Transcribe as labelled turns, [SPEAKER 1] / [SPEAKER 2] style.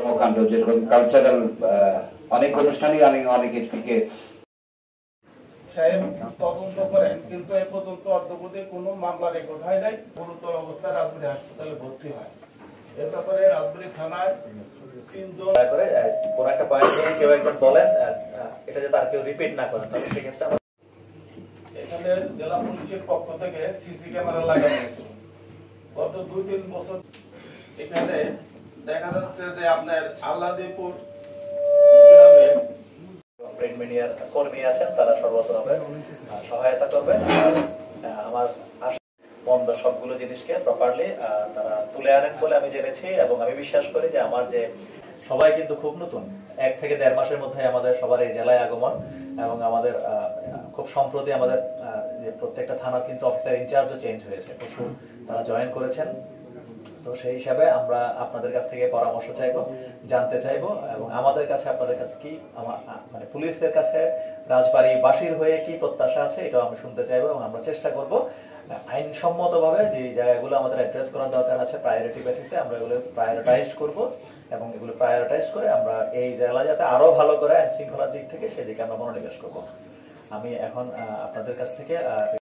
[SPEAKER 1] কর্মকাণ্ড যেরকম কালচারাল অনেক অনুষ্ঠানই অনেক এসপিকে
[SPEAKER 2] সাহেব তদন্ত করেন, কিন্তু এ পর্যন্ত অদ্যবধি কোনো মামলা রেকর্ড হয় নাই। গুরুতর অবস্থায় রাজবাড়ী হাসপাতালে ভর্তি হয়। এ ব্যাপারে রাজবাড়ী থানায় 3 জন
[SPEAKER 3] করে কোন একটা পয়েন্ট নিয়ে কেউ একজন বলেন, এটা যে তার কেউ রিপিট না করেন, তাহলে সেক্ষেত্রে
[SPEAKER 2] এখানে জেলা পুলিশের পক্ষ থেকে সিসি ক্যামেরা লাগানো হয়েছে। গত 2-3 বছর এখানে দেখা যাচ্ছে যে আপনার আল্লাদিপুর গ্রামে
[SPEAKER 3] প্রিন্ট মিডিয়ার কর্মী আছেন, তারা সর্বতভাবে সহায়তা করবেন। আর আমার বন্ধ সবগুলো জিনিসকে প্রপারলি তারা তুলে আনেন বলে আমি জেনেছি, এবং আমি বিশ্বাস করি যে আমার যে সবাই কিন্তু খুব নতুন, 1 থেকে 1.5 মাসের মধ্যে আমাদের সবার এই জেলায় আগমন, এবং আমাদের খুব সম্প্রতি আমাদের যে প্রত্যেকটা থানার কিন্তু অফিসার ইনচার্জও চেঞ্জ হয়েছে, তারা জয়েন করেছেন। তো সেই হিসাবে আমরা আপনাদের কাছ থেকে পরামর্শ চাইবো, জানতে চাইবো, এবং আমাদের কাছে আপনাদের কাছে কি মানে পুলিশের কাছে রাজবাড়ীবাসীর হয়ে কি প্রত্যাশা আছে এটাও আমি শুনতে চাইবো, এবং আমরা চেষ্টা করব আইনসম্মতভাবে যে জায়গাগুলো আমাদের অ্যাড্রেস করার দরকার আছে প্রায়োরিটি বেসিসে আমরা এগুলো প্রায়োরিটাইজ করব, এবং এগুলো প্রায়োরিটাইজ করে আমরা এই জেলা যাতে আরো ভালো করে আইন শৃঙ্খলার দিক থেকে সেদিকে আমরা মনোনিবেশ করব। আমি এখন আপনাদের কাছ থেকে